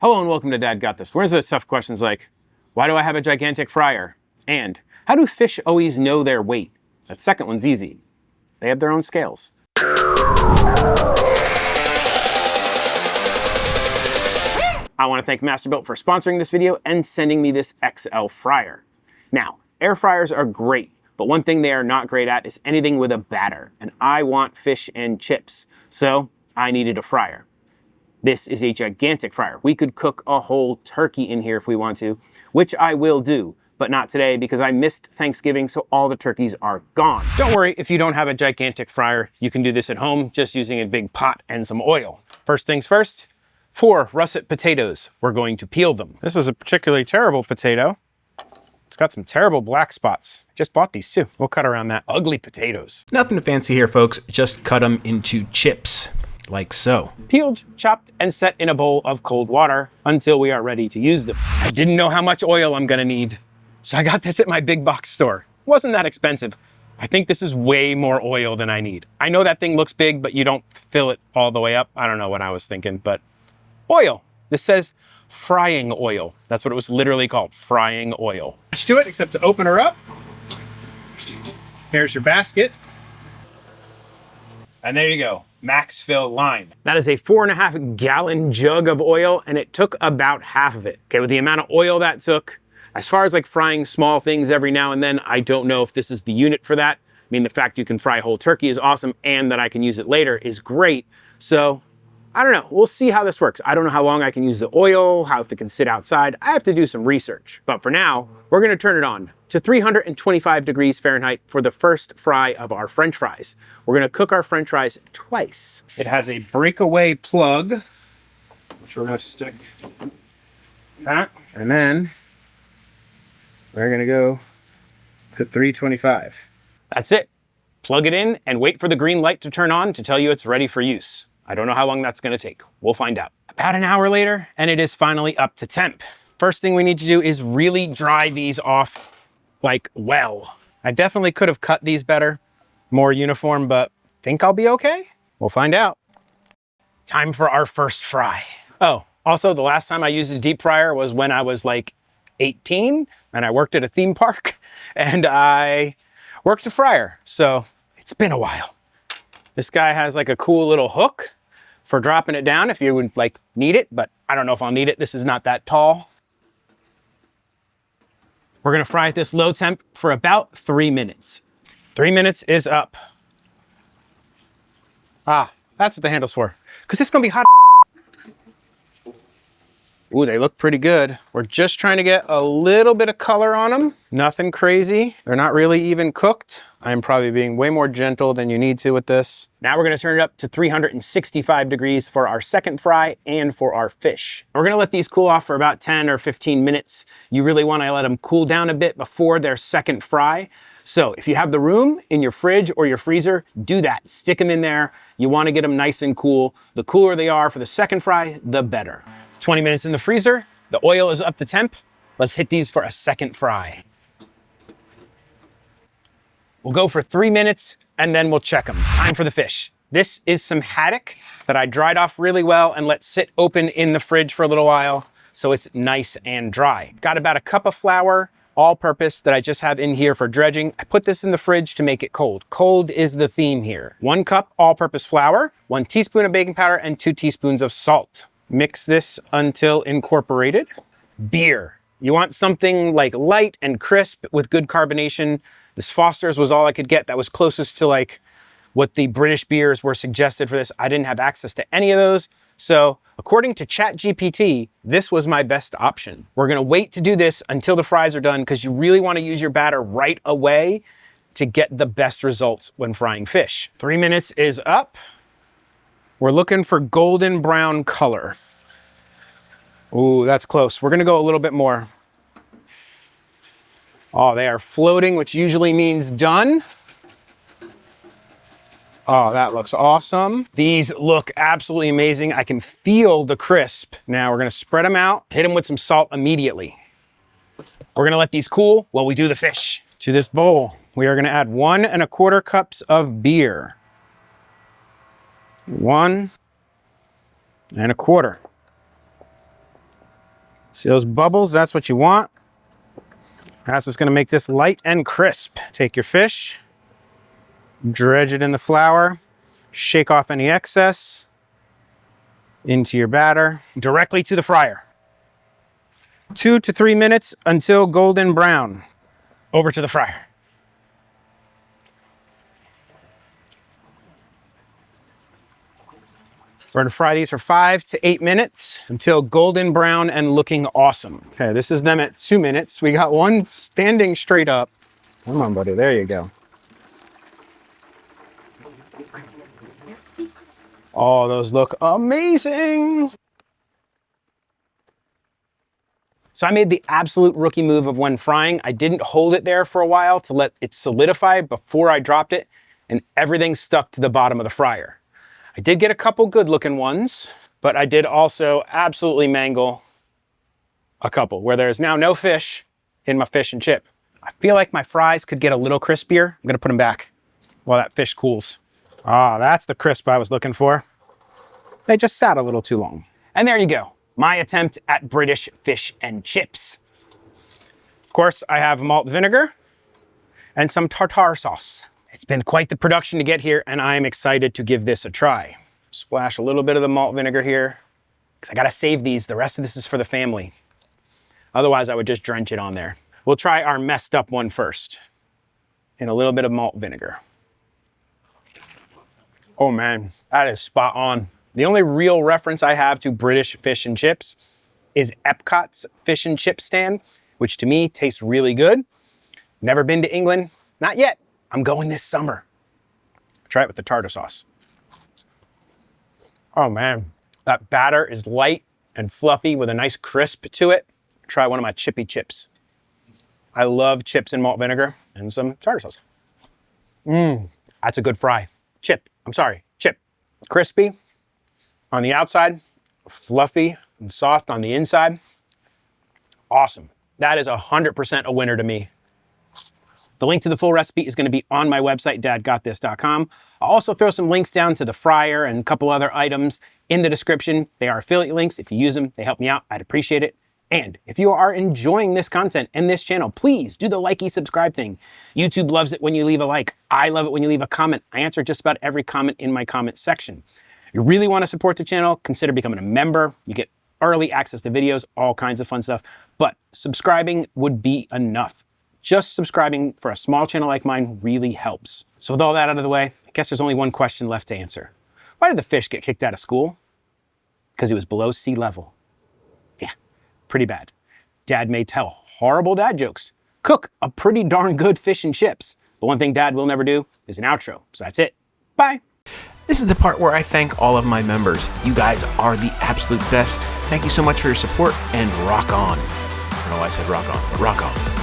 Hello and welcome to Dad Got This. Where's the tough questions like, why do I have a gigantic fryer? And how do fish always know their weight? That second one's easy. They have their own scales. I want to thank Masterbuilt for sponsoring this video and sending me this XL fryer. Now, air fryers are great, but one thing they are not great at is anything with a batter. And I want fish and chips, so I needed a fryer. This is a gigantic fryer. We could cook a whole turkey in here if we want to, which I will do, but not today because I missed Thanksgiving, so all the turkeys are gone. Don't worry if you don't have a gigantic fryer. You can do this at home just using a big pot and some oil. First things first, 4 russet potatoes. We're going to peel them. This was a particularly terrible potato. It's got some terrible black spots. Just bought these too. We'll cut around that. Ugly potatoes. Nothing fancy here, folks. Just cut them into chips. Like so. Peeled, chopped, and set in a bowl of cold water until we are ready to use them. I didn't know how much oil I'm gonna need, so I got this at my big box store. It wasn't that expensive. I think this is way more oil than I need. I know that thing looks big, but you don't fill it all the way up. I don't know what I was thinking, but oil. This says frying oil. That's what it was literally called, frying oil. To it, except to open her up. Here's your basket. And there you go, max fill line. That is a 4.5 gallon jug of oil, and it took about half of it. Okay, with the amount of oil that took, as far as like frying small things every now and then, I don't know if this is the unit for that. I mean, the fact you can fry whole turkey is awesome, and that I can use it later is great. So, I don't know, we'll see how this works. I don't know how long I can use the oil, how if it can sit outside. I have to do some research. But for now, we're gonna turn it on to 325 degrees Fahrenheit for the first fry of our French fries. We're gonna cook our French fries twice. It has a breakaway plug, which we're gonna stick that, and then we're gonna go to 325. That's it. Plug it in and wait for the green light to turn on to tell you it's ready for use. I don't know how long that's gonna take. We'll find out. About an hour later, and it is finally up to temp. First thing we need to do is really dry these off like well. I definitely could have cut these better, more uniform, but think I'll be okay? We'll find out. Time for our first fry. Oh, also the last time I used a deep fryer was when I was like 18 and I worked at a theme park and I worked a fryer. So it's been a while. This guy has like a cool little hook for dropping it down if you would like need it, but I don't know if I'll need it. This is not that tall. We're gonna fry at this low temp for about 3 minutes. 3 minutes is up. Ah, that's what the handle's for. Cause it's gonna be hot. Ooh, they look pretty good. We're just trying to get a little bit of color on them. Nothing crazy. They're not really even cooked. I'm probably being way more gentle than you need to with this. Now we're gonna turn it up to 365 degrees for our second fry and for our fish. We're gonna let these cool off for about 10 or 15 minutes. You really wanna let them cool down a bit before their second fry. So if you have the room in your fridge or your freezer, do that. Stick them in there. You wanna get them nice and cool. The cooler they are for the second fry, the better. 20 minutes in the freezer, the oil is up to temp. Let's hit these for a second fry. We'll go for 3 minutes and then we'll check them. Time for the fish. This is some haddock that I dried off really well and let sit open in the fridge for a little while so it's nice and dry. Got about a cup of flour, all purpose, that I just have in here for dredging. I put this in the fridge to make it cold. Cold is the theme here. 1 cup all purpose flour, 1 teaspoon of baking powder, and 2 teaspoons of salt. Mix this until incorporated. Beer. You want something like light and crisp with good carbonation. This Foster's was all I could get that was closest to like what the British beers were suggested for this. I didn't have access to any of those. So according to ChatGPT, this was my best option. We're gonna wait to do this until the fries are done because you really wanna use your batter right away to get the best results when frying fish. 3 minutes is up. We're looking for golden brown color. Ooh, that's close. We're gonna go a little bit more. Oh, they are floating, which usually means done. Oh, that looks awesome. These look absolutely amazing. I can feel the crisp. Now we're gonna spread them out, hit them with some salt immediately. We're gonna let these cool while we do the fish. To this bowl, we are gonna add 1 1/4 cups of beer. 1 1/4. See those bubbles? That's what you want. That's what's gonna make this light and crisp. Take your fish, dredge it in the flour, shake off any excess into your batter, directly to the fryer. 2 to 3 minutes until golden brown. Over to the fryer. We're gonna fry these for 5 to 8 minutes until golden brown and looking awesome. Okay, this is them at 2 minutes. We got one standing straight up. Come on, buddy, there you go. Oh, those look amazing. So I made the absolute rookie move of when frying, I didn't hold it there for a while to let it solidify before I dropped it, and everything stuck to the bottom of the fryer. I did get a couple good looking ones, but I did also absolutely mangle a couple where there's now no fish in my fish and chip. I feel like my fries could get a little crispier. I'm gonna put them back while that fish cools. Ah, that's the crisp I was looking for. They just sat a little too long. And there you go, my attempt at British fish and chips. Of course, I have malt vinegar and some tartar sauce. It's been quite the production to get here, and I'm excited to give this a try. Splash a little bit of the malt vinegar here, because I gotta save these. The rest of this is for the family. Otherwise, I would just drench it on there. We'll try our messed up one first, in a little bit of malt vinegar. Oh man, that is spot on. The only real reference I have to British fish and chips is Epcot's fish and chip stand, which to me tastes really good. Never been to England, not yet. I'm going this summer. Try it with the tartar sauce. Oh man, that batter is light and fluffy with a nice crisp to it. Try one of my chippy chips. I love chips in malt vinegar and some tartar sauce. That's a good fry. Chip. Crispy on the outside, fluffy and soft on the inside. Awesome. That is 100% a winner to me. The link to the full recipe is going to be on my website, dadgotthis.com. I'll also throw some links down to the fryer and a couple other items in the description. They are affiliate links. If you use them, they help me out. I'd appreciate it. And if you are enjoying this content and this channel, please do the likey subscribe thing. YouTube loves it when you leave a like. I love it when you leave a comment. I answer just about every comment in my comment section. If you really want to support the channel, consider becoming a member. You get early access to videos, all kinds of fun stuff. But subscribing would be enough. Just subscribing for a small channel like mine really helps. So with all that out of the way, I guess there's only one question left to answer. Why did the fish get kicked out of school? Because he was below sea level. Yeah, pretty bad. Dad may tell horrible dad jokes, cook a pretty darn good fish and chips, but one thing Dad will never do is an outro. So that's it. Bye. This is the part where I thank all of my members. You guys are the absolute best. Thank you so much for your support, and rock on. I don't know why I said rock on, but rock on.